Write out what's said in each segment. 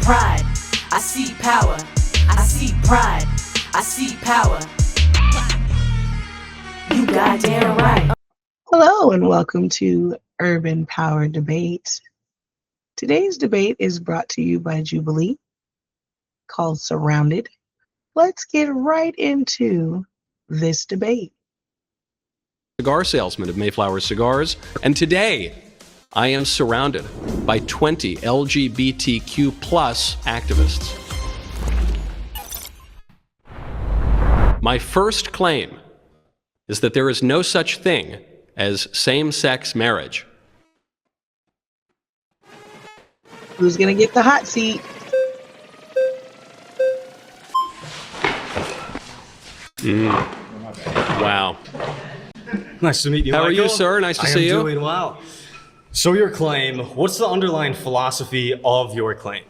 pride. I see power. I see pride. I see power. You goddamn right. Hello and welcome to Urban Power Debate. Today's debate is brought to you by Jubilee, called Surrounded. Let's get right into this debate. Cigar salesman of Mayflower Cigars, and today I am surrounded by 20 LGBTQ plus activists. My first claim is that there is no such thing as same-sex marriage. Who's gonna get the hot seat? Wow. Nice to meet you, How Michael. are you, sir? Nice to see you. I am doing well. So your claim, what's the underlying philosophy of your claim?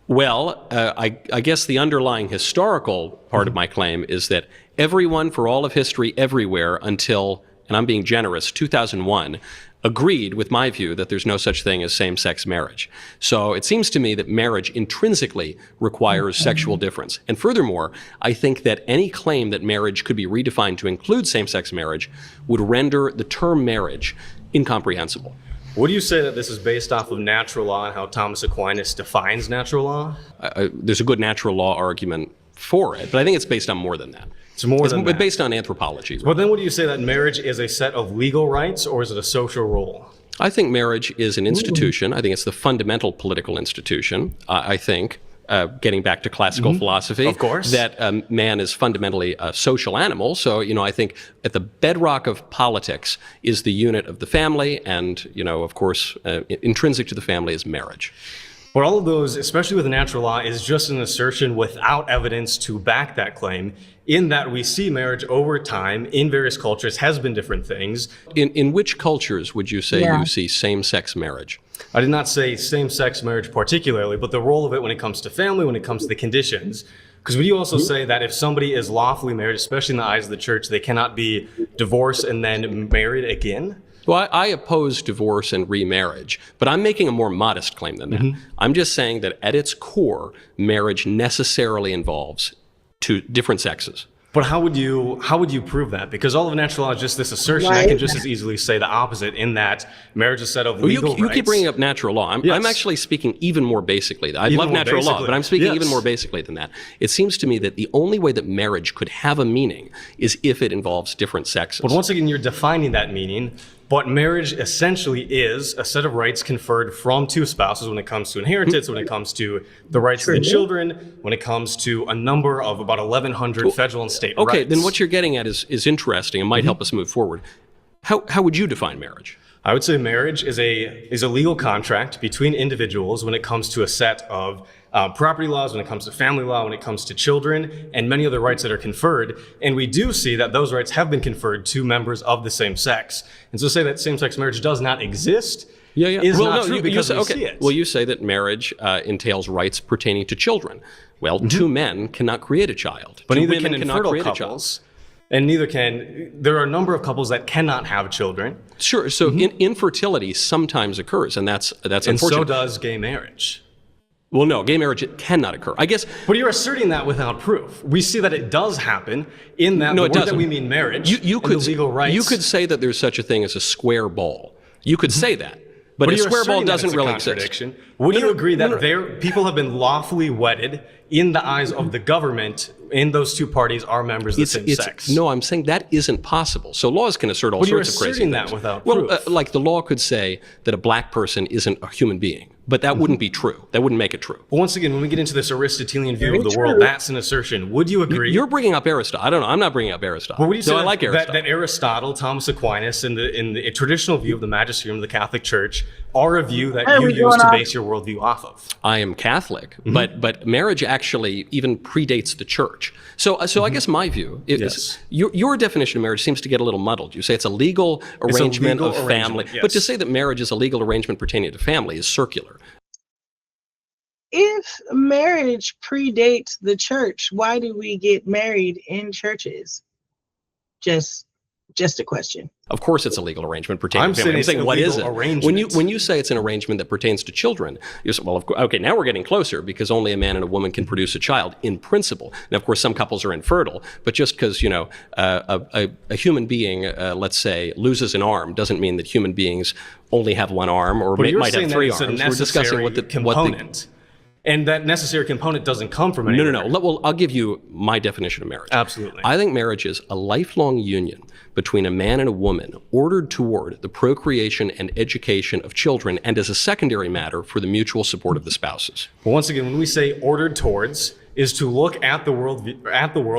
Well, I guess the underlying historical part of my claim is that everyone for all of history everywhere until, and I'm being generous, 2001, agreed with my view that there's no such thing as same-sex marriage. So it seems to me that marriage intrinsically requires sexual difference. And furthermore, I think that any claim that marriage could be redefined to include same-sex marriage would render the term marriage incomprehensible. Would you say that this is based off of natural law and how Thomas Aquinas defines natural law? There's a good natural law argument for it, but I think it's based on more than that. It's more than that. Based on anthropology. Well, then would you say that marriage is a set of legal rights or is it a social role? I think marriage is an institution. I think it's the fundamental political institution. I think, getting back to classical philosophy, Of course. that man is fundamentally a social animal. So, I think at the bedrock of politics is the unit of the family, and, of course, intrinsic to the family is marriage. But all of those, especially with natural law, is just an assertion without evidence to back that claim, in that we see marriage over time in various cultures has been different things. In which cultures would you say you see same-sex marriage? I did not say same-sex marriage particularly, but the role of it when it comes to family, when it comes to the conditions. Because would you also say that if somebody is lawfully married, especially in the eyes of the church, they cannot be divorced and then married again? Well, I oppose divorce and remarriage, but I'm making a more modest claim than that. I'm just saying that at its core, marriage necessarily involves two different sexes. But how would you prove that? Because all of natural law is just this assertion. I can just as easily say the opposite, in that marriage is a set of legal rights. You keep bringing up natural law. I'm actually speaking even more basically. I love natural law, but I'm speaking even more basically than that. It seems to me that the only way that marriage could have a meaning is if it involves different sexes. But once again, you're defining that meaning. But marriage essentially is a set of rights conferred from two spouses when it comes to inheritance, when it comes to the rights of the children, when it comes to a number of about 1,100 federal and state rights. Okay, then what you're getting at is interesting and might help us move forward. How would you define marriage? I would say marriage is a legal contract between individuals when it comes to a set of property laws, when it comes to family law, when it comes to children, and many other rights that are conferred. And we do see that those rights have been conferred to members of the same sex. And so to say that same-sex marriage does not exist is not true because we see it. Well, you say that marriage entails rights pertaining to children. Well, two men cannot create a child. But two neither women can cannot infertile create couples. And neither can, there are a number of couples that cannot have children. Sure, so infertility sometimes occurs, and that's And unfortunate. so does gay marriage. Well, no, gay marriage cannot occur. I guess. But you're asserting that without proof. We see that it does happen in that No, the it word doesn't. that we mean marriage. You and could the legal rights. You could say that there's such a thing as a square ball. You could say that, but a you're square ball asserting that doesn't it's a really contradiction. exist. Would you agree that people have been lawfully wedded in the eyes of the government, and those two parties are members of the same sex? No, I'm saying that isn't possible. So laws can assert all sorts of crazy asserting things. that without well, proof. like the law could say that a black person isn't a human being, but that wouldn't be true. That wouldn't make it true. But once again, when we get into this Aristotelian view of the world, that's an assertion. Would you agree? You're bringing up Aristotle. I don't know. I'm not bringing up Aristotle. Well, would you say I like Aristotle. that Aristotle, Thomas Aquinas, in the traditional view of the magisterium of the Catholic Church, are a view that you use to base your worldview off of? I am Catholic, but marriage actually even predates the church. So I guess my view is your definition of marriage seems to get a little muddled. You say it's a legal arrangement of family, but to say that marriage is a legal arrangement pertaining to family is circular. If marriage predates the church, why do we get married in churches? Just Just a question. Of course, it's a legal arrangement pertaining I'm to family. I'm saying saying, what is it? arrangement. When you say it's an arrangement that pertains to children, you say, well, okay, now we're getting closer because only a man and a woman can produce a child in principle. Now, of course, some couples are infertile, but just because a human being, let's say, loses an arm, doesn't mean that human beings only have one arm or might have three arms. We're discussing what the component. And that necessary component doesn't come from anywhere. No. Well, I'll give you my definition of marriage. Absolutely. I think marriage is a lifelong union between a man and a woman ordered toward the procreation and education of children and as a secondary matter for the mutual support of the spouses. But once again, when we say ordered towards, is to look at the world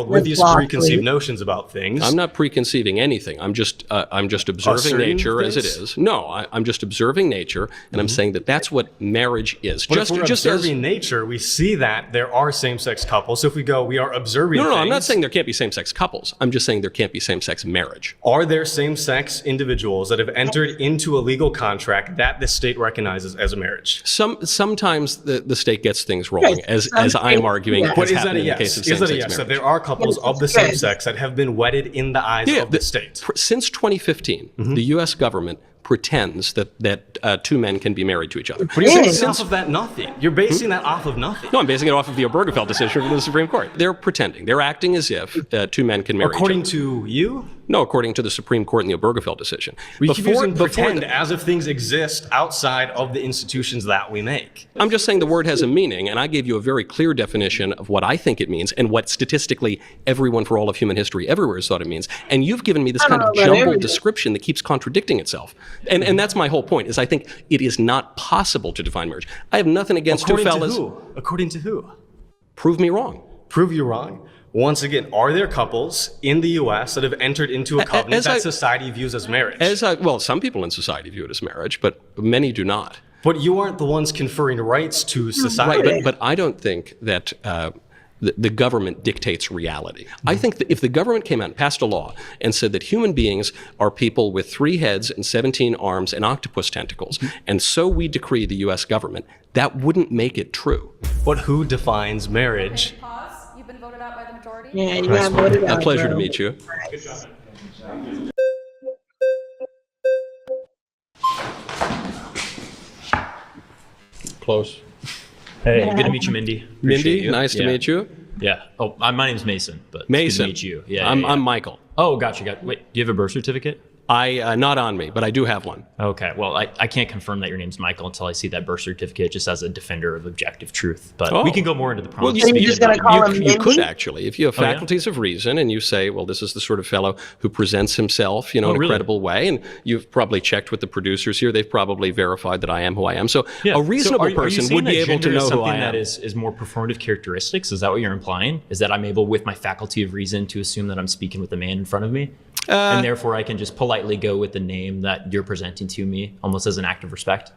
with these preconceived notions about things. I'm not preconceiving anything. I'm just observing nature as it is. No, I'm just observing nature, and I'm saying that that's what marriage is. But if we're observing nature, we see that there are same-sex couples. So if we go, we are observing No, things. I'm not saying there can't be same-sex couples. I'm just saying there can't be same-sex marriage. Are there same-sex individuals that have entered into a legal contract that the state recognizes as a marriage? Sometimes the state gets things wrong, as I am arguing. But is that a yes? Is that a yes? That there are couples of the same sex that have been wedded in the eyes of the state? Since 2015, the U.S. government pretends that two men can be married to each other. But you're basing off of that nothing. You're basing that off of nothing. No, I'm basing it off of the Obergefell decision from the Supreme Court. They're pretending. They're acting as if two men can marry each other. According to you? No, according to the Supreme Court in the Obergefell decision. We keep using pretend as if things exist outside of the institutions that we make. I'm just saying the word has a meaning, and I gave you a very clear definition of what I think it means and what statistically everyone for all of human history everywhere has thought it means. And you've given me this kind of jumbled description that keeps contradicting itself. And that's my whole point, is I think it is not possible to define marriage. I have nothing against two fellas. According to who? Prove me wrong. Prove you wrong. Once again, are there couples in the U.S. that have entered into a covenant that society views as marriage? Well, some people in society view it as marriage, but many do not. But you aren't the ones conferring rights to society. Right, but I don't think that the government dictates reality. I think that if the government came out and passed a law and said that human beings are people with 3 heads and 17 arms and octopus tentacles, and so we decree the U.S. government, that wouldn't make it true. But who defines marriage? You've been voted out by the majority. Yeah, you got voted out. A pleasure to meet you. Good job. Close. Hey, good to meet you, Mindy. Mindy, nice to meet you. Yeah. Oh, my name's Mason, but Mason. it's good to meet you. Yeah, I'm Michael. Oh, gotcha. Wait, do you have a birth certificate? Not on me, but I do have one. Okay. Well, I can't confirm that your name's Michael until I see that birth certificate just as a defender of objective truth. But we can go more into the Well, prompts. you could actually, if you have faculties of reason and you say, well, this is the sort of fellow who presents himself, in a credible way, and you've probably checked with the producers here, they've probably verified that I am who I am. So a reasonable person would be able to know who I am. That is more performative characteristics. Is that what you're implying? Is that I'm able, with my faculty of reason, to assume that I'm speaking with the man in front of me? And therefore, I can just politely go with the name that you're presenting to me, almost as an act of respect?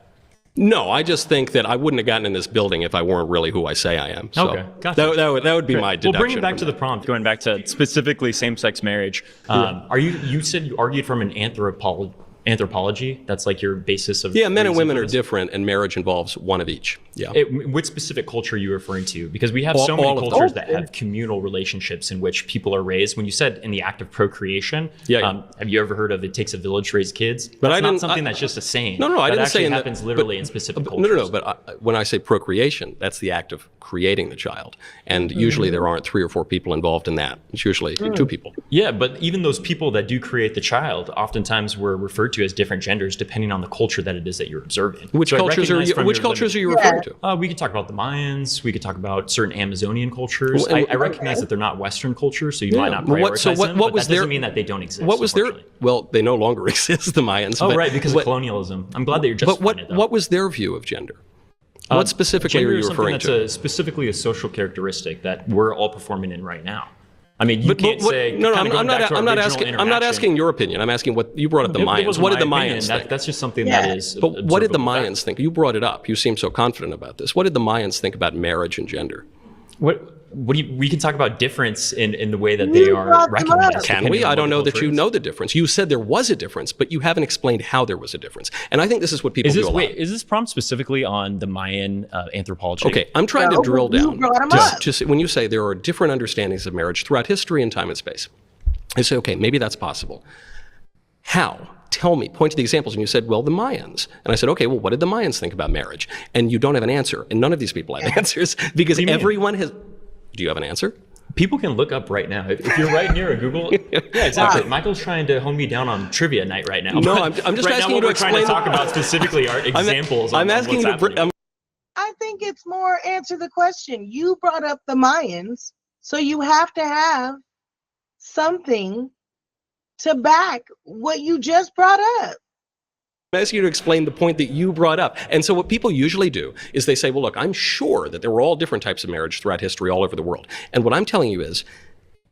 No, I just think that I wouldn't have gotten in this building if I weren't really who I say I am. So okay, gotcha. That would be my deduction. We'll bring it back to the prompt. Going back to specifically same-sex marriage. You said you argued from an anthropology? That's like your basis of... Yeah, men and women are different, and marriage involves one of each. Yeah. What specific culture are you referring to? Because we have so many cultures that have communal relationships in which people are raised. When you said in the act of procreation, have you ever heard of it takes a village to raise kids? That's not something that's just a saying. No, I didn't say that happens literally in specific cultures. No, but when I say procreation, that's the act of creating the child. And usually there aren't 3 or 4 people involved in that. It's usually 2 people. Yeah, but even those people that do create the child, oftentimes were referred to as different genders depending on the culture that it is that you're observing. Which cultures are you referring to? We could talk about the Mayans. We could talk about certain Amazonian cultures. I recognize that they're not Western cultures, so you might not prioritize them, but that doesn't mean that they don't exist. What was their... Well, they no longer exist, the Mayans. Oh, right, because of colonialism. I'm glad that you're justifying it, though. What was their view of gender? What specifically are you referring to? That's specifically a social characteristic that we're all performing in right now. I mean, you can't say... No, I'm not asking your opinion. I'm asking what you brought up the Mayans. What did the Mayans think? That's just something that is... But what did the Mayans think? You brought it up. You seem so confident about this. What did the Mayans think about marriage and gender? We can talk about difference in the way that they are recognized. Can we? I don't know that you know the difference. You said there was a difference, but you haven't explained how there was a difference. And I think this is what people do a lot. Is this prompt specifically on the Mayan anthropology? Okay, I'm trying to drill down. When you say there are different understandings of marriage throughout history and time and space, I say, okay, maybe that's possible. How? Tell me, point to the examples. And you said, well, the Mayans. And I said, okay, well, what did the Mayans think about marriage? And you don't have an answer. And none of these people have answers because everyone has. Do you have an answer? People can look up right now. If you're right near a Google, yeah, exactly. Michael's trying to hone me down on trivia night right now. No, I'm just right asking now, you to we're trying to talk about specifically our examples. I'm asking you to. I think it's more answer the question. You brought up the Mayans, so you have to have something to back what you just brought up. I'm asking you to explain the point that you brought up. And so what people usually do is they say, well, look, I'm sure that there were all different types of marriage throughout history all over the world. And what I'm telling you is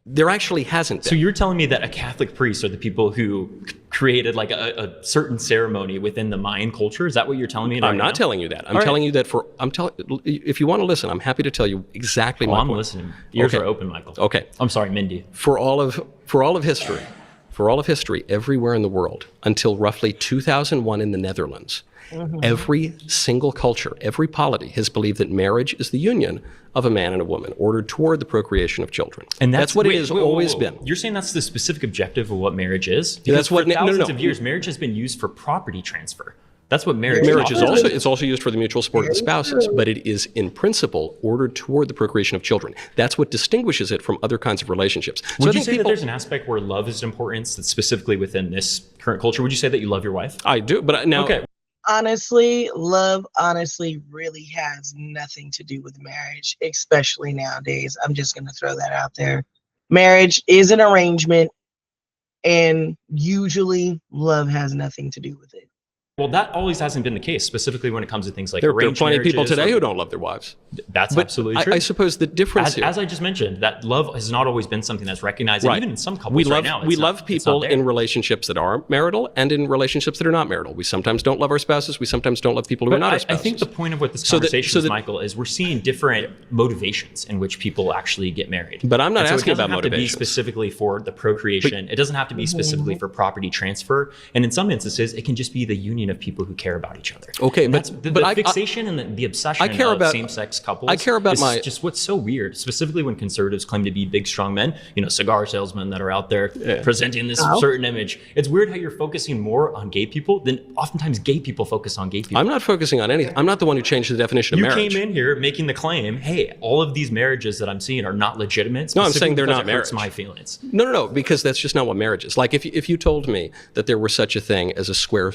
there actually hasn't been. So you're telling me that a Catholic priest are the people who created like a certain ceremony within the Mayan culture? Is that what you're telling me? I'm not telling you that. I'm telling you that if you want to listen, I'm happy to tell you exactly my point. I'm listening. Ears are open, Michael. Okay. I'm sorry, Mindy. For all of history, everywhere in the world, until roughly 2001 in the Netherlands, every single culture, every polity has believed that marriage is the union of a man and a woman, ordered toward the procreation of children. And that's what it has always been. You're saying that's the specific objective of what marriage is? Because that's what for thousands of years, marriage has been used for property transfer. That's what marriage is it's also used for the mutual support of the spouses, but it is in principle ordered toward the procreation of children. That's what distinguishes it from other kinds of relationships. Would you say that there's an aspect where love is important that's specifically within this current culture? Would you say that you love your wife? I do, but now honestly, love really has nothing to do with marriage, especially nowadays. I'm just going to throw that out there. Marriage is an arrangement, and usually love has nothing to do with it. Well, that always hasn't been the case, specifically when it comes to things like there are plenty of people today who who don't love their wives. That's absolutely true. I suppose the difference as I just mentioned, that love has not always been something that's recognized. Right. And even in some couples now, we love people in relationships that are marital and in relationships that are not marital. We sometimes don't love our spouses. We sometimes don't love people who are not our spouses. I think the point of what this conversation is, Michael, is we're seeing different motivations in which people actually get married. But I'm not asking about motivations. It doesn't have to be specifically for the procreation. It doesn't have to be specifically for property transfer. And in some instances, it can just be the union of people who care about each other. Okay, and that's the fixation and the obsession of same-sex couples. I care about just what's so weird, specifically when conservatives claim to be big, strong men, cigar salesmen that are out there presenting this certain image. It's weird how you're focusing more on gay people than oftentimes gay people focus on gay people. I'm not focusing on anything. I'm not the one who changed the definition of marriage. You came in here making the claim, hey, all of these marriages that I'm seeing are not legitimate. No, I'm saying they're not marriage. Hurts my feelings. No, because that's just not what marriage is. Like if you told me that there were such a thing as a square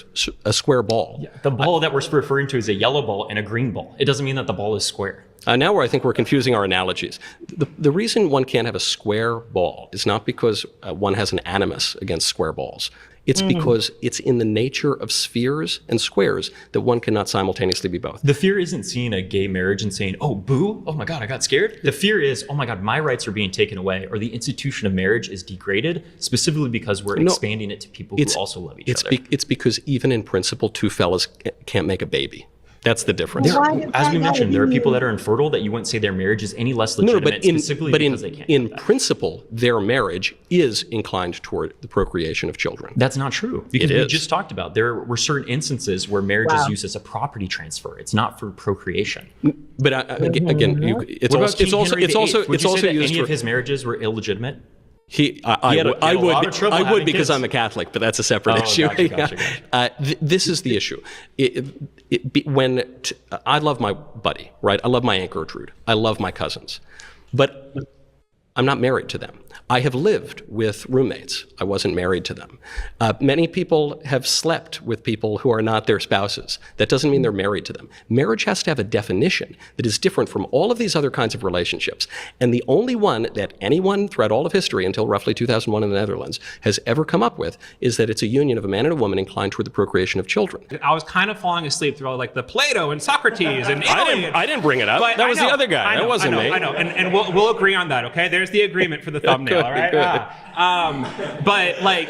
ball. Yeah, the ball that we're referring to is a yellow ball and a green ball. It doesn't mean that the ball is square. Now I think we're confusing our analogies. The reason one can't have a square ball is not because one has an animus against square balls. It's because it's in the nature of spheres and squares that one cannot simultaneously be both. The fear isn't seeing a gay marriage and saying, oh, boo, oh my God, I got scared. The fear is, oh my God, my rights are being taken away, or the institution of marriage is degraded, specifically because we're expanding it to people who also love each other. It's because even in principle, two fellas can't make a baby. That's the difference. As we mentioned, there are people that are infertile that you wouldn't say their marriage is any less legitimate specifically because they can't. In principle, their marriage is inclined toward the procreation of children. That's not true. Because we just talked about there were certain instances where marriage is used as a property transfer. It's not for procreation. But again, it's also used any of his marriages were illegitimate. I would because I'm a Catholic, but that's a separate issue. Gotcha. This is the issue. I love my buddy, right? I love my Aunt Gertrude. I love my cousins, but I'm not married to them. I have lived with roommates. I wasn't married to them. Many people have slept with people who are not their spouses. That doesn't mean they're married to them. Marriage has to have a definition that is different from all of these other kinds of relationships. And the only one that anyone throughout all of history until roughly 2001 in the Netherlands has ever come up with is that it's a union of a man and a woman inclined toward the procreation of children. I was kind of falling asleep through all like the Plato and Socrates and Italy. I didn't bring it up. That was the other guy. That wasn't me. I know. And we'll agree on that, okay? There's the agreement for the thumbnail. All right. But like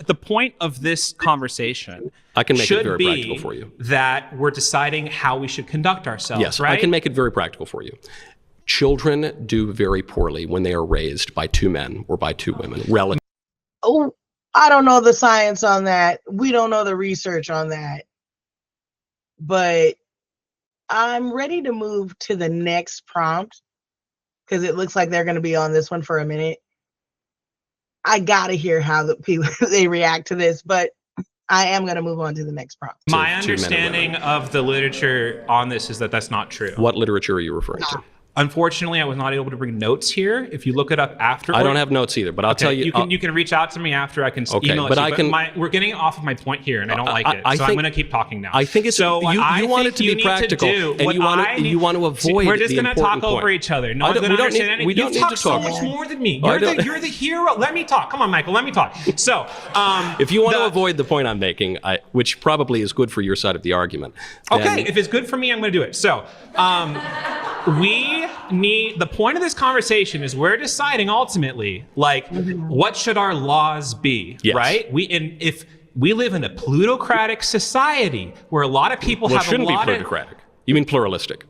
the point of this conversation I can make it should very be practical for you. That we're deciding how we should conduct ourselves. Yes, right? I can make it very practical for you. Children do very poorly when they are raised by two men or by two women. Oh, I don't know the science on that. We don't know the research on that. But I'm ready to move to the next prompt because it looks like they're going to be on this one for a minute. I gotta hear how the people they react to this, but I am gonna move on to the next prompt. My men and understanding of the literature on this is that that's not true. What literature are you referring to? Unfortunately, I was not able to bring notes here. If you look it up after, I don't have notes either, but I'll tell you. You can reach out to me after. I can Okay, email it but to you. I can- we're getting off of my point here, and I don't like it. I So I'm think- going to keep talking now. I think it's so. you want it to be practical, and you want to avoid. We're just going to talk over each other. No one's going to understand anything. We don't You need talk to so talk. much more than me. I You're don't- the hero. Let me talk. Come on, Michael. Let me talk. So, if you want to avoid the point I'm making, which probably is good for your side of the argument. Okay, if it's good for me, I'm going to do it. So, we need, the point of this conversation is we're deciding ultimately, like, what should our laws be, Yes. right? If we live in a plutocratic society where a lot of people Well, it have a shouldn't be lot of, plutocratic. You mean pluralistic?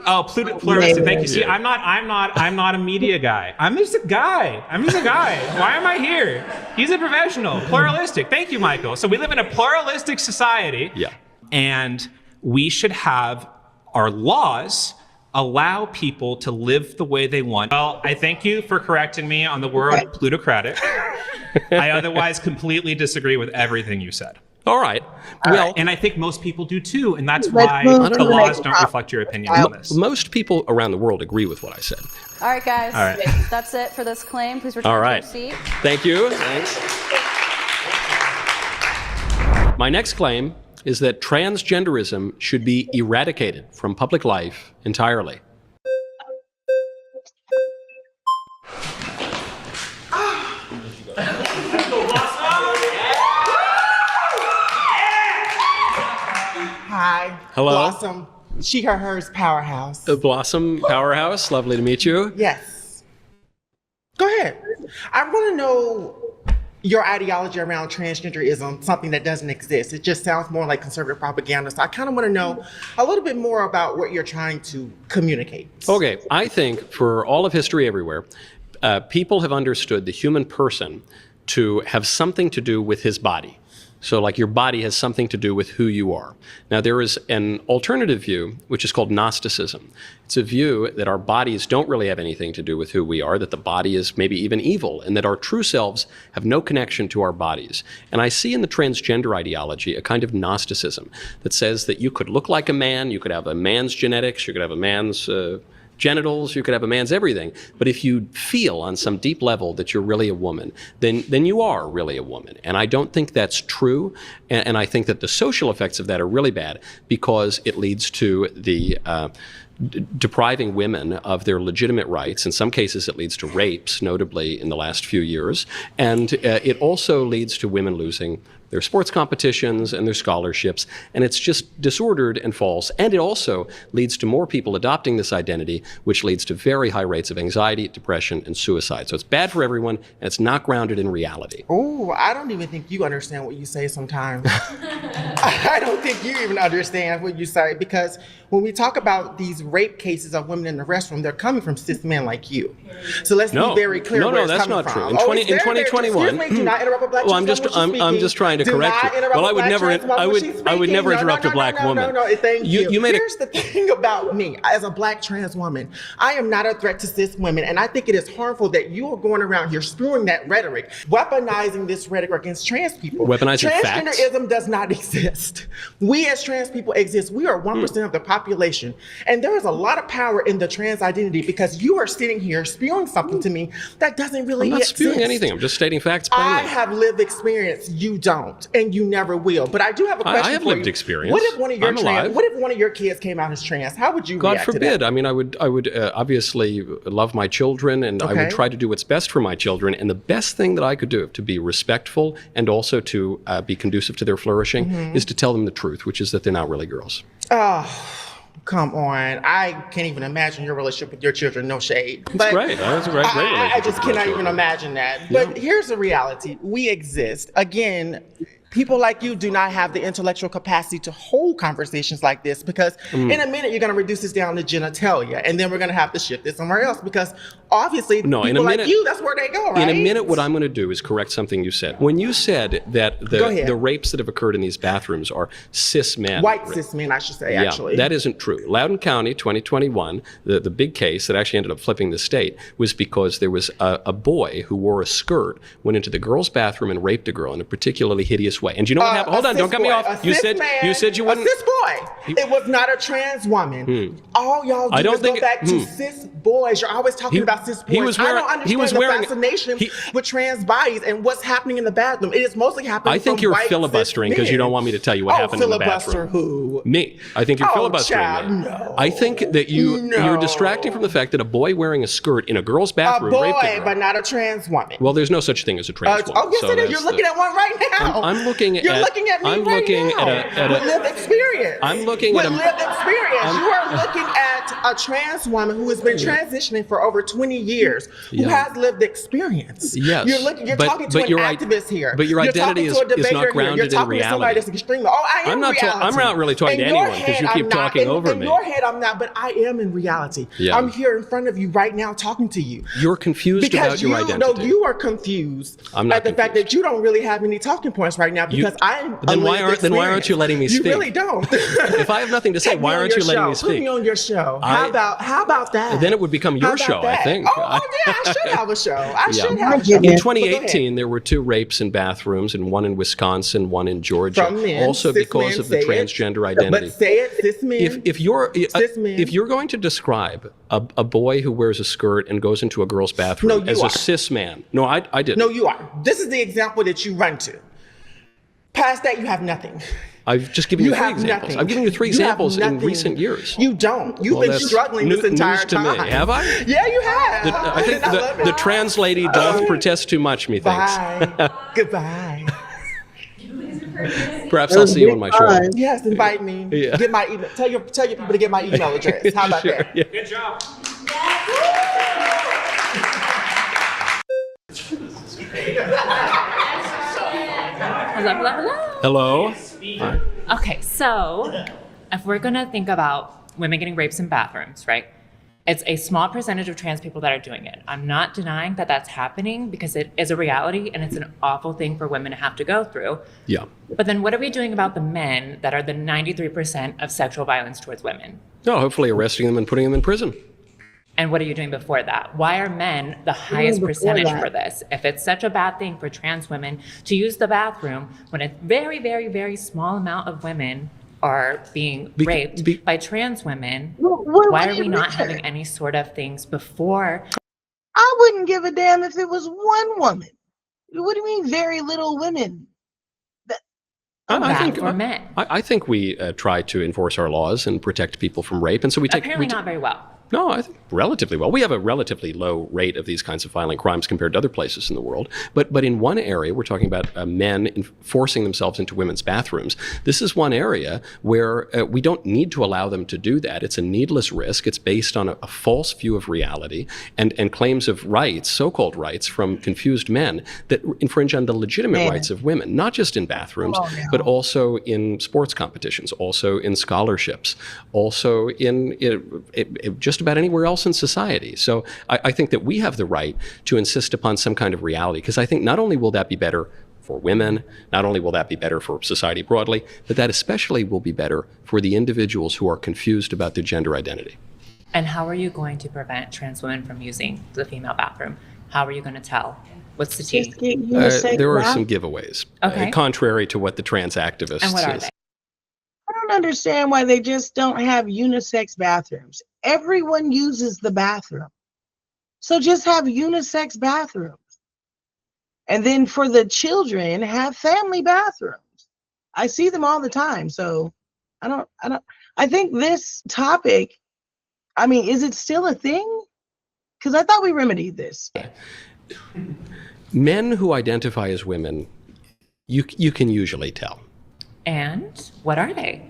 oh, pluralistic. Thank you. See, I'm not a media guy. I'm just a guy. Why am I here? He's a professional. Pluralistic. Thank you, Michael. So we live in a pluralistic society. Yeah. And we should have our laws allow people to live the way they want. Well, I thank you for correcting me on the word plutocratic. I otherwise completely disagree with everything you said. All right. And I think most people do too, and that's Let's why move the to the laws next don't topic. reflect your opinion on this. Most people around the world agree with what I said. All right, guys. All right. That's it for this claim. Please return All to right. your seat. Thank you. Thanks. My next claim is that transgenderism should be eradicated from public life entirely. Hi. Hello. Blossom. She, her, hers powerhouse. Blossom Powerhouse, lovely to meet you. Yes. Go ahead. I want to know your ideology around transgenderism, something that doesn't exist. It just sounds more like conservative propaganda. So I kind of want to know a little bit more about what you're trying to communicate. Okay, I think for all of history everywhere, people have understood the human person to have something to do with his body. So like your body has something to do with who you are. Now there is an alternative view, which is called Gnosticism. It's a view that our bodies don't really have anything to do with who we are, that the body is maybe even evil, and that our true selves have no connection to our bodies. And I see in the transgender ideology a kind of Gnosticism that says that you could look like a man, you could have a man's genetics, you could have a man's genitals, you could have a man's everything. But if you feel on some deep level that you're really a woman, then you are really a woman. And I don't think that's true. And I think that the social effects of that are really bad because it leads to the depriving women of their legitimate rights. In some cases, it leads to rapes, notably in the last few years. And it also leads to women losing their sports competitions and their scholarships, and it's just disordered and false. And it also leads to more people adopting this identity, which leads to very high rates of anxiety, depression, and suicide. So it's bad for everyone, and it's not grounded in reality. Oh, I don't even think you understand what you say sometimes. I don't think you even understand what you say, because when we talk about these rape cases of women in the restroom, they're coming from cis men like you. So let's be very clear where it's coming from. That's not true. In It's very, 2021, excuse me, do not interrupt a black well, I'm trans just woman when she's speaking. trying to Do correct not you. interrupt Well, a I would black never, trans woman when she's I would never speaking. interrupt a black woman. No, thank you. You made Here's the thing about me as a black trans woman. I am not a threat to cis women, and I think it is harmful that you are going around here spewing that rhetoric, weaponizing this rhetoric against trans people. Weaponizing facts? Transgenderism does not exist. We as trans people exist. We are 1% of the population, and there is a lot of power in the trans identity because you are sitting here spewing something to me that doesn't really I'm not exist. spewing anything. I'm just stating facts plainly. I have lived experience. You don't, and you never will. But I do have a question I have for lived you. experience. What if one of your I'm alive. What if one of your kids came out as trans? How would you God react to forbid. that? I mean, I would obviously love my children, and I Okay. would try to do what's best for my children. And the best thing that I could do to be respectful and also to be conducive to their flourishing is to tell them the truth, which is that they're not really girls. Oh, come on. I can't even imagine your relationship with your children. No shade. It's great. That's a great I relationship just with my cannot even children. imagine that. But here's the reality. We exist. Again, people like you do not have the intellectual capacity to hold conversations like this, because in a minute you're going to reduce this down to genitalia, and then we're going to have to shift it somewhere else, because obviously No, in a people like minute- you, that's where they go, right? In a minute, what I'm going to do is correct something you said. When you said that Go ahead. the rapes that have occurred in these bathrooms are cis men. White cis men, I should say, Yeah, actually. that isn't true. Loudoun County, 2021, the big case that actually ended up flipping the state was because there was a boy who wore a skirt, went into the girl's bathroom and raped a girl in a particularly hideous way. And you know what happened? Hold on, don't cut me off. You said you wouldn't. A cis boy. It was not a trans woman. All y'all do I don't is think go back to cis boys. You're always talking about cis boys. he was wearing- I don't understand he was the wearing- fascination he- with trans bodies and what's happening in the bathroom. It is mostly happening I think from you're white, cis filibustering because you men. don't want me to tell you what happened in the filibuster bathroom. who? Me. I think you're Oh, filibustering child, me. no. I think that you're No. distracting from the fact that a boy wearing a skirt in a girl's A bathroom raped a boy, girl. but not a trans woman. Well, there's no such thing as a trans woman. Oh, yes, so it is. that's You're looking at one right now. I'm looking You're at- looking at me I'm right looking now. at a- with lived experience. I'm looking with at a- lived experience. I'm- You are looking at a trans woman who has been transitioning for over 20 years, who Yeah. has lived experience. Yes, You're but- talking to but an your activist here. but your You're identity talking to a is not debater here. grounded You're in talking to somebody reality. that's extremely. Oh, I am I'm not reality. I'm not really talking In to your anyone because head, you keep I'm not. talking over in me. your head, I'm not, but I am in reality. Yeah. I'm here in front of you right now talking to you. You're confused about your identity. No, you are confused I'm not at the fact confused. that you don't really have any talking points right now, because I'm Then why aren't you letting me speak? You really don't. If I have nothing to say, Take me why on aren't you your letting show. me Put speak? me on your show. I- How about that? Then it would become How your about show, I that? think. Oh, yeah, I should have a show. I should have a show. In But go ahead. 2018, there were 2 rapes in bathrooms, and one in Wisconsin, one in Georgia. From men, also cis because men, of the say it. transgender identity. But say it, cis men. If you're going to describe a boy who wears a skirt and goes into a girl's bathroom No, you as are. a cis man, no, I didn't. No, you are. This is the example that you run to. Past that, you have nothing. I've just given you 3 have examples. nothing. I've given you 3 You have examples in nothing. recent years. You don't. You've Well, been that's struggling this entire news to time. me. Have I? Yeah, you have. I think And I love the it. trans lady doth protest too much, methinks. Bye. Goodbye. Perhaps I'll see you on my show. Yes, invite me. Yeah. Get my email. Tell your people to get my email address. How about Sure, that? yeah. Good job. Hello. Hello. Okay, so if we're gonna think about women getting raped in bathrooms, right? It's a small percentage of trans people that are doing it. I'm not denying that that's happening because it is a reality and it's an awful thing for women to have to go through. Yeah. But then what are we doing about the men that are the 93% of sexual violence towards women? No, hopefully arresting them and putting them in prison. And what are you doing before that? Why are men the highest percentage for this? If it's such a bad thing for trans women to use the bathroom when a very, very, very small amount of women are being raped by trans women, why are we not having any sort of things before? I wouldn't give a damn if it was one woman. What do you mean, very little women? For men. I think we try to enforce our laws and protect people from rape, and so we take. Apparently not very well. No, I think relatively well. We have a relatively low rate of these kinds of violent crimes compared to other places in the world. But in one area, we're talking about men forcing themselves into women's bathrooms. This is one area where we don't need to allow them to do that. It's a needless risk. It's based on a false view of reality and claims of rights, so-called rights, from confused men that infringe on the legitimate rights of women, not just in bathrooms, but also in sports competitions, also in scholarships, also in just about anywhere else in society. So I think that we have the right to insist upon some kind of reality, because I think not only will that be better for women, not only will that be better for society broadly, but that especially will be better for the individuals who are confused about their gender identity. And how are you going to prevent trans women from using the female bathroom? How are you going to tell? What's the tea? There are some giveaways, Okay. contrary to what the trans activists And what are say. they? I don't understand why they just don't have unisex bathrooms. Everyone uses the bathroom. So just have unisex bathrooms. And then for the children, have family bathrooms. I see them all the time. So I think this topic, I mean, is it still a thing? Because I thought we remedied this. Men who identify as women, you can usually tell. And what are they?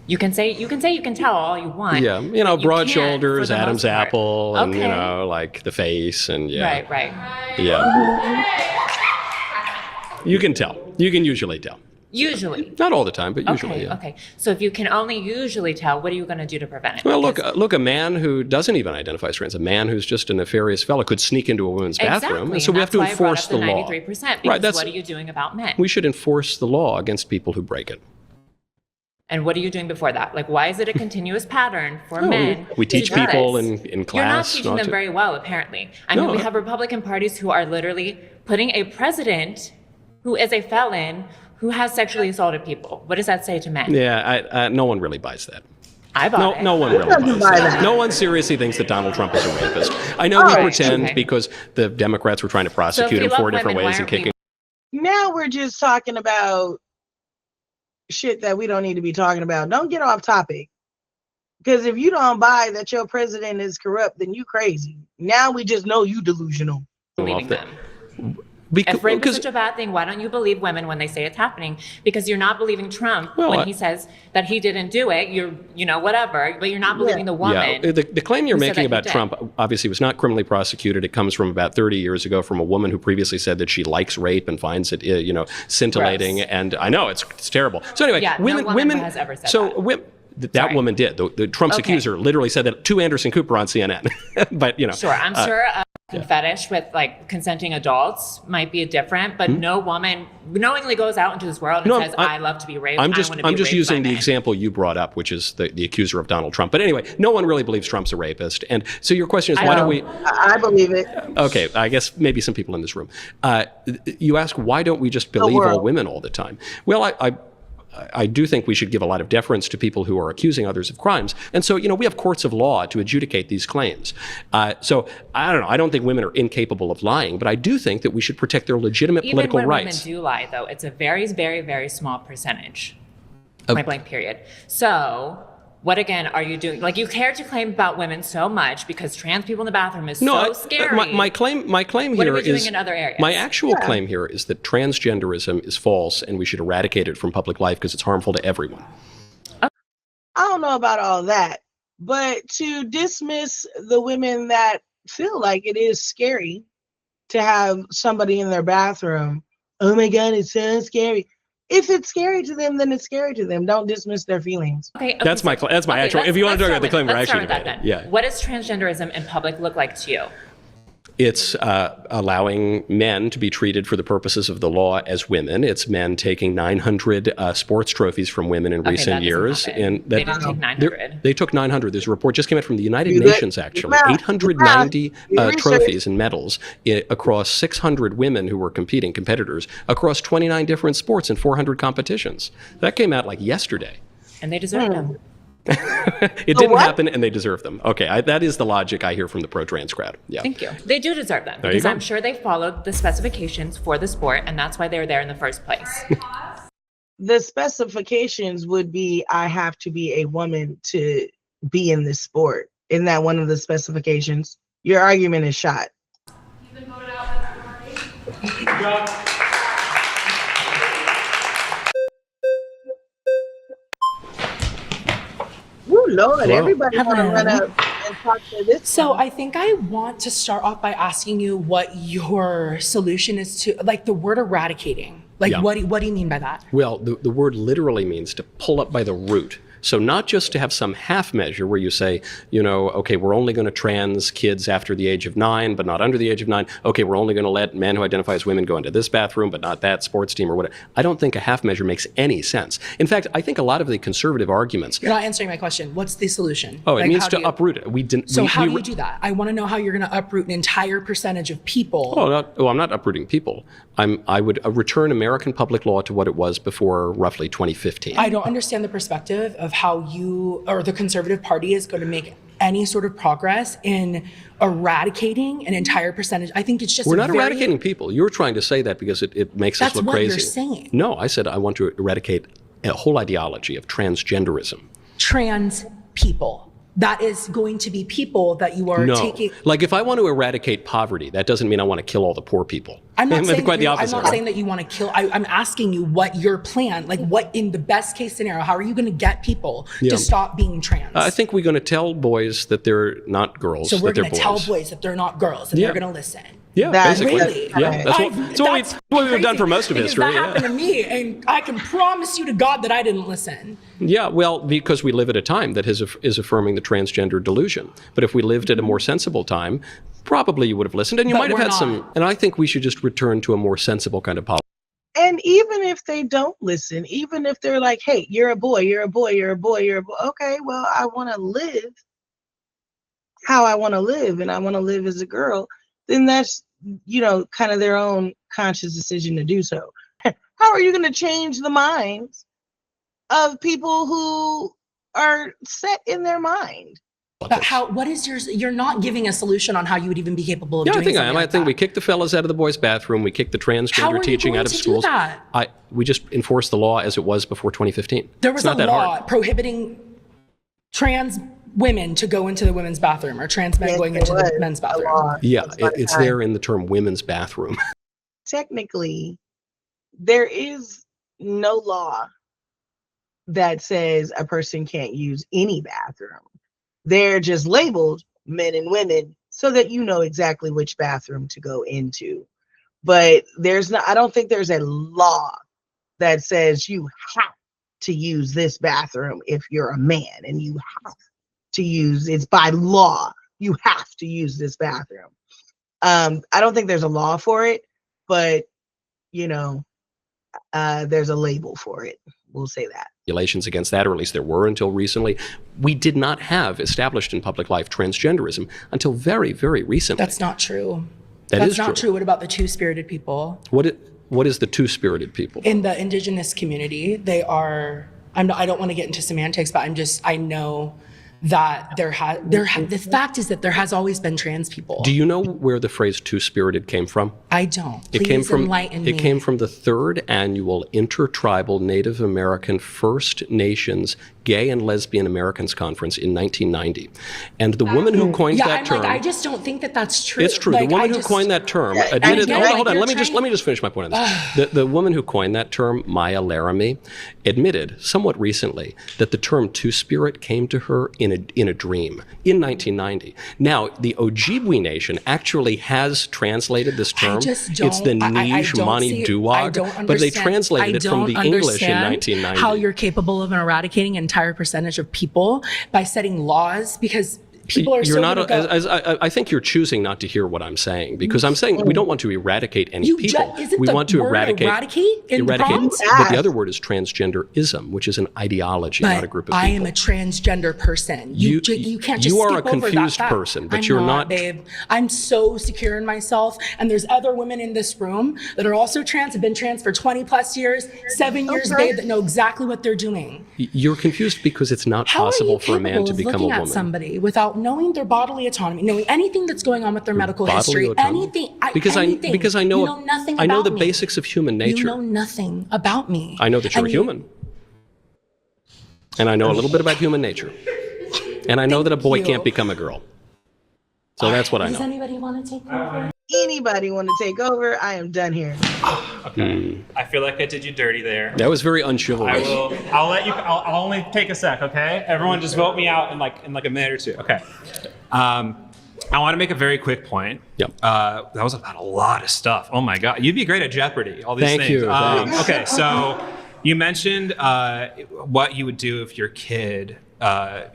You can tell all you want. Yeah, but you broad can't shoulders, for the Adam's most part. apple, and Okay. like the face, and yeah. Right. Yeah. You can tell. You can usually tell. Usually. Not all the time, but usually. Okay, Yeah. okay. So if you can only usually tell, what are you going to do to prevent it? Well, look, a man who doesn't even identify as trans, a man who's just a nefarious fellow could sneak into a woman's bathroom. Exactly. So we have to and that's why I enforce the brought up law. the 93%, because what are you doing about men? We should enforce the law against people who break it. And what are you doing before that? Like, why is it a continuous pattern for men? We teach to do people this? in class. You're not teaching them to- very well, apparently. I mean, we have Republican parties who are literally putting a president who is a felon who has sexually assaulted people. What does that say to men? Yeah, no one really buys that. I bought it. No one really buys that. No one seriously thinks that Donald Trump is a rapist. I know we pretend because the Democrats were trying to prosecute him 4 different ways and kicking. Now we're just talking about shit that we don't need to be talking about. Don't get off topic. Because if you don't buy that your president is corrupt, then you crazy. Now we just know you delusional. Believing them. If rape is such a bad thing, why don't you believe women when they say it's happening? Because you're not believing Trump when he says that he didn't do it. You're, whatever, but you're not believing the woman. Yeah, the claim you're making about did. Trump obviously was not criminally prosecuted. It comes from about 30 years ago from a woman who previously said that she likes rape and finds it, scintillating. Gross. And I know it's terrible. So anyway, women has ever said that. That woman did. The Trump's accuser literally said that to Anderson Cooper on CNN. But Sure, I'm sure a fetish with like consenting adults might be different, but no woman knowingly goes out into this world and says, "I love to be raped." I'm just raped using by the men." example you brought up, which is the accuser of Donald Trump. But anyway, no one really believes Trump's a rapist. And so your question is, why don't we? I believe it. Okay, I guess maybe some people in this room. You ask, why don't we just believe all women all the time? Well, I do think we should give a lot of deference to people who are accusing others of crimes. And so, we have courts of law to adjudicate these claims. So I don't know. I don't think women are incapable of lying, but I do think that we should protect their legitimate political rights. Even when women do lie, though, it's a very, very, very small percentage. Point blank, period. So what again are you doing? Like, you care to claim about women so much because trans people in the bathroom is so scary. My claim What here are we doing is in other areas? my actual claim here is that transgenderism is false and we should eradicate it from public life because it's harmful to everyone. I don't know about all that, but to dismiss the women that feel like it is scary to have somebody in their bathroom, oh my God, it's so scary. If it's scary to them, then it's scary to them. Don't dismiss their feelings. Okay, That's my actual. If you want to talk about the claim, we're actually debating. Yeah. What does transgenderism in public look like to you? It's allowing men to be treated for the purposes of the law as women. It's men taking 900 sports trophies from women in recent years. And they didn't take 900. They took 900. There's a report just came out from the United Nations, actually. 890 trophies and medals across 600 women who were competitors, across 29 different sports and 400 competitions. That came out like yesterday. And they deserve them. It didn't happen, and they deserve them. Okay, that is the logic I hear from the pro-trans crowd. Yeah. Thank you. They do deserve them because I'm sure they followed the specifications for the sport, and that's why they were there in the first place. The specifications would be, I have to be a woman to be in this sport. Isn't that one of the specifications? Your argument is shot. You've been voted out by the majority. Oh Lord, everybody want to run up and talk to this. So I think I want to start off by asking you what your solution is to, like, the word eradicating. Like, what do you mean by that? Well, the word literally means to pull up by the root. So not just to have some half measure where you say, okay, we're only going to trans kids after the age of 9, but not under the age of 9. Okay, we're only going to let men who identify as women go into this bathroom, but not that sports team or whatever. I don't think a half measure makes any sense. In fact, I think a lot of the conservative arguments. You're not answering my question. What's the solution? Oh, it means to uproot it. So how do you do that? I want to know how you're going to uproot an entire percentage of people. I'm not uprooting people. I would return American public law to what it was before roughly 2015. I don't understand the perspective of how you or the Conservative Party is going to make any sort of progress in eradicating an entire percentage. I think it's just we're not eradicating people. You're trying to say that because it makes us look crazy. That's what you're saying. No, I said I want to eradicate a whole ideology of transgenderism. Trans people. That is going to be people that you are taking. Like, if I want to eradicate poverty, that doesn't mean I want to kill all the poor people. I'm not saying quite the opposite. I'm not saying that you want to kill. I'm asking you what your plan, like what in the best case scenario, how are you going to get people to stop being trans? I think we're going to tell boys that they're not girls. So we're going to tell boys that they're not girls and they're going to listen. Yeah, That- basically. Really? Yeah, that's what we've done for most of history. That Yeah. happened to me, and I can promise you to God that I didn't listen. Yeah, well, because we live at a time that is affirming the transgender delusion. But if we lived at a more sensible time, probably you would have listened, and you But might have we're had some. And I think we should just return to a more sensible kind of policy. And even if they don't listen, even if they're like, hey, you're a boy, you're a boy, you're a boy, you're a boy. Okay, well, I want to live how I want to live, and I want to live as a girl, then that's, kind of their own conscious decision to do so. How are you going to change the minds of people who are set in their mind? But what is yours? You're not giving a solution on how you would even be capable of Yeah, doing I think I something am. like I think that. we kick the fellas out of the boys' bathroom. We kick the How transgender are you teaching going out of to do schools. that? We just enforce the law as it was before 2015. There was It's a not that law hard. prohibiting trans women to go into the women's bathroom, or trans men Yes, going there into the was men's a bathroom. law. Yeah, That's not it's time. there in the term women's bathroom. Technically, there is no law that says a person can't use any bathroom. They're just labeled men and women so that you know exactly which bathroom to go into. But I don't think there's a law that says you have to use this bathroom if you're a man, and you have to use, it's by law, you have to use this bathroom. I don't think there's a law for it, but there's a label for it. We'll say that. Regulations against that, or at least there were until recently. We did not have established in public life transgenderism until very, very recently. That's not true. That is That's not true. true. What about the two-spirited people? What is the two-spirited people? In the indigenous community, they are, I don't want to get into semantics, but I know that the fact is that there has always been trans people. Do you know where the phrase two-spirited came from? I don't. It came from enlighten me. It came from the third annual Intertribal Native American First Nations Gay and Lesbian Americans Conference in 1990. And the woman who coined that term, I just don't think that that's true. it's true. The woman who coined that term admitted. Hold on. Let me just finish my point on this. The woman who coined that term, Maya Laramie, admitted somewhat recently that the term two-spirit came to her in a dream in 1990. Now, the Ojibwe Nation actually has translated this term. It's the Niche Mani Duwag, but they translated it from the English in 1990. How you're capable of eradicating an entire percentage of people by setting laws, because people are I think you're choosing not to hear what I'm saying, because I'm saying we don't want to eradicate any people. We want to eradicate in the prompt? But the other word is transgenderism, which is an ideology, not a group of people. I am a transgender person. You can't just you are skip a over confused that fact. person, but I'm you're not, babe. I'm so secure in myself, and there's other women in this room that are also trans, have been trans for 20 plus years, 7 years, babe, that know exactly what they're doing. You're confused because it's not possible for a man to become a woman. How are you capable of looking at somebody without knowing their bodily autonomy, knowing anything that's going on with their medical history, anything? Because I know you know nothing I know about the me. basics of human nature. You know nothing about me. I know that you're human. And I know a little bit about human nature. And I know that a boy can't become a girl. So that's what I know. Does anybody want to take over? Anybody want to take over? I am done here. Okay. I feel like I did you dirty there. That was very unchivalrous. I'll let you. I'll only take a sec. Okay. Everyone, just vote me out in like a minute or two. Okay. I want to make a very quick point. Yep. That was about a lot of stuff. Oh my God. You'd be great at Jeopardy. All these Thank things. you. Thanks. Okay. So you mentioned what you would do if your kid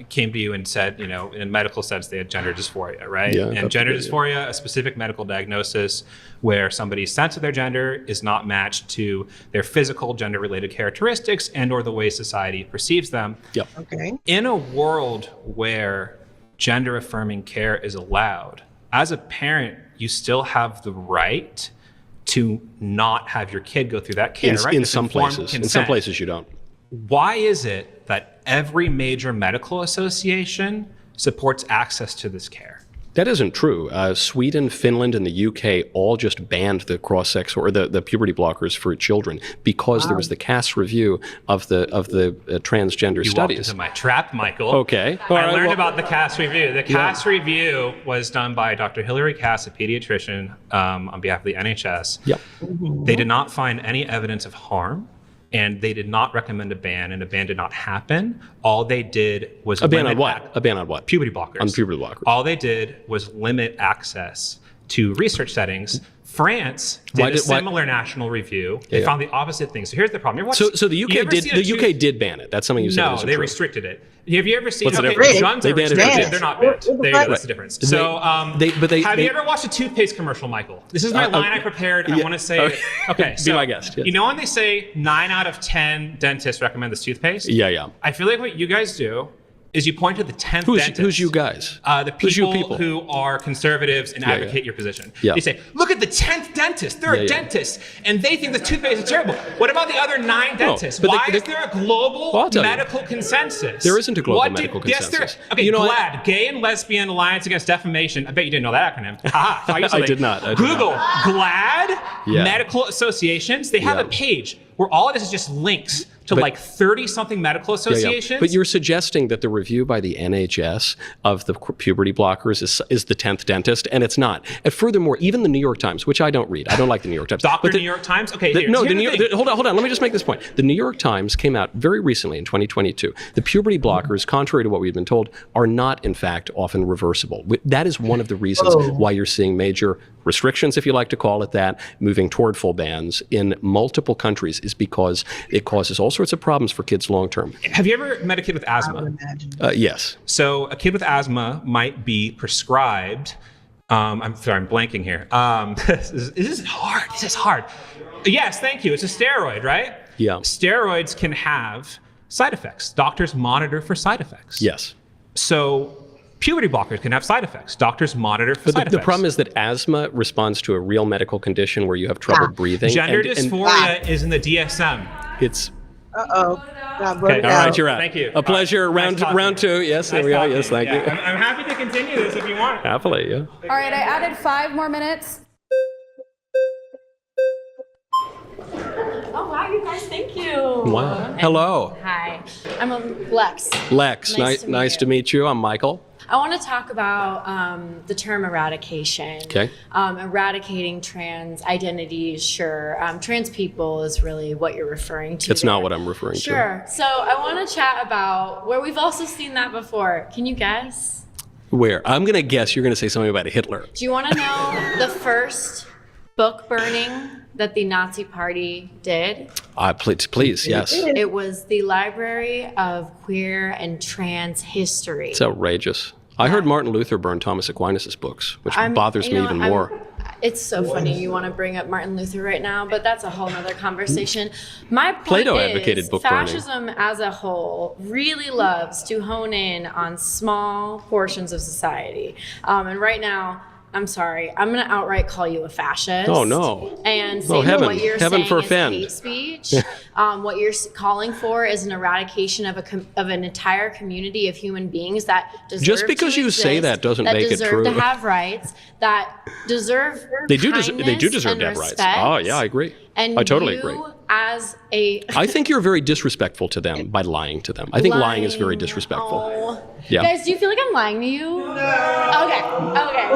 came to you and said, in a medical sense, they had gender dysphoria, right? Yeah, and gender dysphoria, a specific medical diagnosis where somebody's sense of their gender is not matched to their physical gender-related characteristics and/or the way society perceives them. Yep. Okay. In a world where gender-affirming care is allowed, as a parent, you still have the right to not have your kid go through that care, right? In It's some informed places. In consent. some places you don't. Why is it that every major medical association supports access to this care? That isn't true. Sweden, Finland, and the UK all just banned the cross-sex or the puberty blockers for children because there was the CAS review of the transgender You studies. walked into my trap, Michael. Okay. All I right, learned well- about the CAS review. The CAS review was done by Dr. Hilary Cass, a pediatrician, on behalf of the NHS. Yep. They did not find any evidence of harm, and they did not recommend a ban, and a ban did not happen. All they did was A ban on limit what? A ban on what? puberty blockers. On puberty blockers. All they did was limit access to research settings. France did a similar national review. They found the opposite thing. So here's the problem. So the UK did ban it. That's something you said. No, they restricted it. Have you ever seen? What's the difference? Guns are restricted. They're not banned. There you go. That's the difference. So, have you ever watched a toothpaste commercial, Michael? This is my line I prepared. I want to say. Okay, so be my guest. Yes. You know when they say 9 out of 10 dentists recommend this toothpaste? Yeah. I feel like what you guys do is you point to the 10th dentist. Who's you guys? The people who are conservatives and advocate your position. Yeah. They say, look at the 10th dentist. They're a dentist, and they think the toothpaste is terrible. What about the other 9 dentists? Why is there a global medical consensus? There isn't a global medical consensus. Yes, there is. Okay, GLAAD, Gay and Lesbian Alliance Against Defamation. I bet you didn't know that acronym. I did not. Google GLAAD, medical associations. They have a page where all it is just links to like 30-something medical associations. But you're suggesting that the review by the NHS of the puberty blockers is the 10th dentist, and it's not. And furthermore, even the New York Times, which I don't read. I don't like the New York Times. New York Times? Okay, hold on. Let me just make this point. The New York Times came out very recently in 2022. The puberty blockers, contrary to what we've been told, are not, in fact, often reversible. That is one of the reasons why you're seeing major restrictions, if you like to call it that, moving toward full bans in multiple countries, is because it causes all sorts of problems for kids long term. Have you ever met a kid with asthma? Yes. So a kid with asthma might be prescribed. I'm sorry, I'm blanking here. This is hard. This is hard. Yes, thank you. It's a steroid, right? Yeah. Steroids can have side effects. Doctors monitor for side effects. Yes. So puberty blockers can have side effects. Doctors monitor for side effects. The problem is that asthma responds to a real medical condition where you have trouble breathing. Gender dysphoria is in the DSM. It's... Okay, all right, you're out. Thank you. A pleasure. Nice round 2. Yes, there we are. Yes, thank you. I'm happy to continue this if you want. Happily, yeah. All right, I added 5 more minutes. Oh, wow, you guys, thank you. Wow. Hello. Hi, I'm Lex. Lex, nice to meet you. I'm Michael. I want to talk about the term eradication. Okay. Eradicating trans identities, sure. Trans people is really what you're referring to. It's not what I'm referring to. Sure. So I want to chat about where we've also seen that before. Can you guess? Where? I'm going to guess you're going to say something about Hitler. Do you want to know the first book burning that the Nazi Party did? Please, yes. It was the Library of Queer and Trans History. It's outrageous. I heard Martin Luther burn Thomas Aquinas' books, which bothers me even more. It's so funny you want to bring up Martin Luther right now, but that's a whole other conversation. My point Plato is, advocated book burning. fascism as a whole really loves to hone in on small portions of society. And right now, I'm sorry, I'm going to outright call you a fascist. Oh, no. And say that what you're saying is hate speech. What you're calling for is an eradication of an entire community of human beings that deserve Just because to you exist, say that doesn't make it true. That deserve to have rights, that deserve They do deserve to have rights. Oh, yeah, I agree. And I totally agree. As a I think you're very disrespectful to them by lying to them. I think lying is very disrespectful. Oh. Yeah. Guys, do you feel like I'm lying to you? Okay.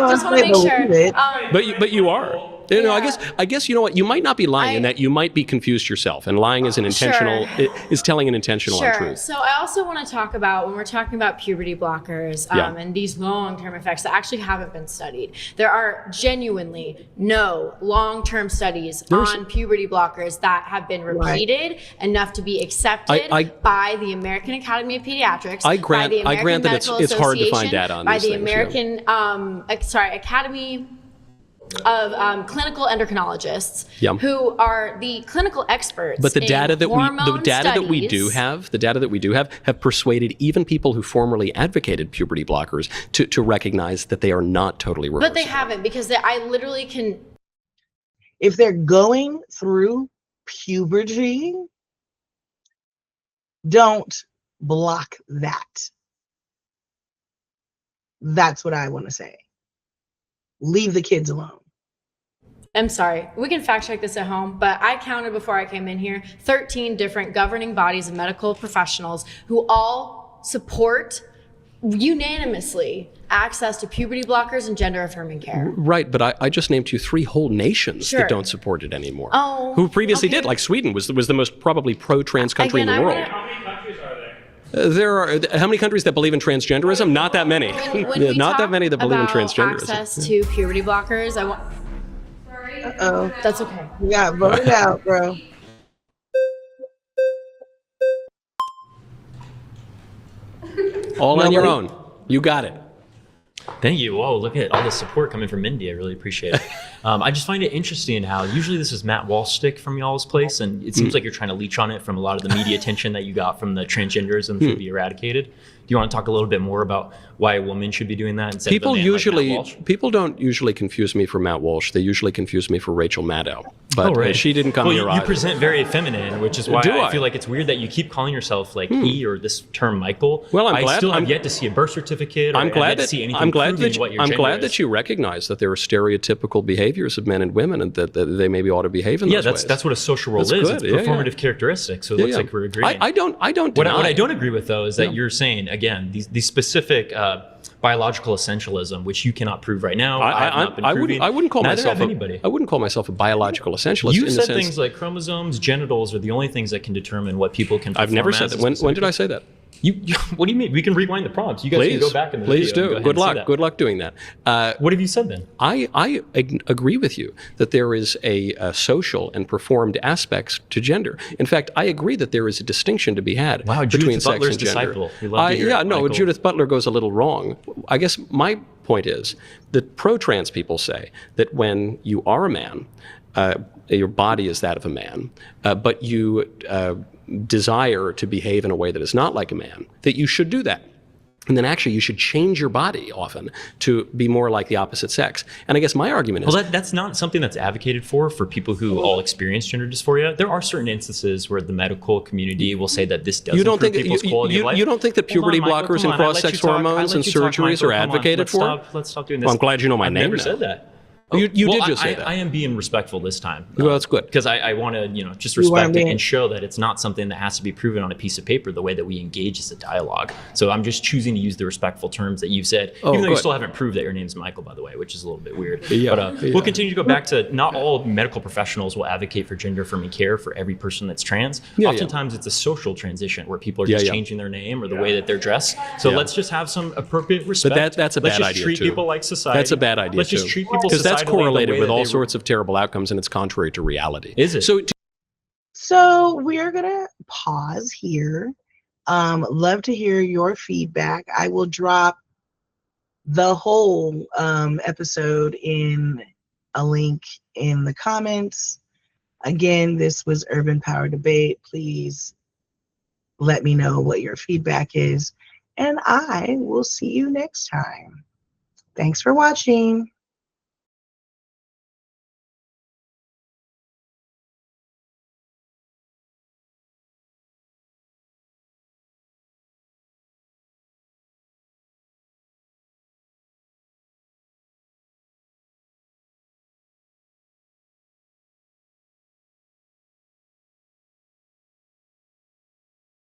Just want to make sure. But you are. You know, I guess you know what, you might not be lying in that you might be confused yourself, and lying is an intentional is telling an intentional untruth. So I also want to talk about when we're talking about puberty blockers and these long-term effects that actually haven't been studied. There are genuinely no long-term studies on puberty blockers that have been repeated enough to be accepted by the American Academy of Pediatrics. I grant that it's hard to find data on these things. By the American Academy of clinical endocrinologists who are the clinical experts. But the data that we do have persuaded even people who formerly advocated puberty blockers to recognize that they are not totally reversible. But they haven't, because I literally can. If they're going through puberty, don't block that. That's what I want to say. Leave the kids alone. I'm sorry, we can fact check this at home, but I counted before I came in here 13 different governing bodies of medical professionals who all support unanimously access to puberty blockers and gender affirming care. Right, but I just named you 3 whole nations that don't support it anymore. Oh, who previously did, like Sweden was the most probably pro-trans country in the world. How many countries are there? There are how many countries that believe in transgenderism? Not that many. When we Not that talk many that believe in about transgenderism. access to puberty blockers, I want. Uh-oh. That's okay. You got voted out, bro. All on your own. You got it. Thank you. Whoa, look at all the support coming from Indy. I really appreciate it. I just find it interesting how usually this is Matt Walsh stick from y'all's place, and it seems like you're trying to leech on it from a lot of the media attention that you got from the transgenderism should be eradicated. Do you want to talk a little bit more about why a woman should be doing that instead People of a man usually like Matt Walsh? people don't usually confuse me for Matt Walsh. They usually confuse me for Rachel Maddow. But she didn't come here. You present very feminine, which is why Do I I? feel like it's weird that you keep calling yourself like he or this term Michael. Well, I'm I glad- still have I'm- yet to see a birth certificate. Or I'm I've glad yet to that see anything I'm glad proving that what your I'm gender glad is. that you recognize that there are stereotypical behaviors of men and women, and that they maybe ought to behave in those ways. that's what a social role That's is. good. It's performative characteristics. So it looks like we're agreeing. I don't What deny. I don't agree with though is that you're saying again these specific biological essentialism, which you cannot prove right now. I've not been proving. I wouldn't call Neither myself have anybody. I wouldn't call myself a biological essentialist. You in the said sense, things like chromosomes, genitals are the only things that can determine what people can. I've never perform said as that. When did I say that? What do you mean? We can rewind the prompts. You guys can go back in the Please video and do. go ahead Good and see luck. that. Good luck doing that. What have you said then? I agree with you that there is a social and performed aspects to gender. In fact, I agree that there is a distinction to be had Wow, between Judith sex Butler's and gender. disciple. We love to hear Yeah, it, no, Michael. Judith Butler goes a little wrong. I guess my point is that pro-trans people say that when you are a man, your body is that of a man, but you desire to behave in a way that is not like a man, that you should do that. And then actually you should change your body often to be more like the opposite sex. And I guess my argument is... Well, that's not something that's advocated for people who all experience gender dysphoria. There are certain instances where the medical community will say that this does improve people's quality of life. You don't think that puberty Hold on, Michael, blockers come and on, I let cross-sex you talk. I hormones let and you talk, surgeries Michael, are come on. advocated for? Let's stop doing this. Well, I'm glad you know my I've name never now. said that. You Well, did just say that. I am being respectful this time. Well, that's good. Because I want to, just You wanna respect be- it and show that it's not something that has to be proven on a piece of paper the way that we engage as a dialogue. So I'm just choosing to use the respectful terms that you've said, even though you good. still haven't proved that your name's Michael, by the way, which is a little bit weird. Yeah, But we'll continue to go back to not all medical professionals will advocate for gender affirming care for every person that's trans. Oftentimes it's a social transition where people are just changing their name or the way that they're dressed. So let's just have some appropriate respect. But that's a let's bad just idea treat too. people like society. That's a bad idea Let's too. just treat people because that's societally the correlated way with that all they sorts of terrible outcomes, and it's contrary to reality. Is it? So we're gonna pause here. Love to hear your feedback. I will drop the whole episode in a link in the comments. Again, this was Urban Power Debate. Please let me know what your feedback is, and I will see you next time. Thanks for watching.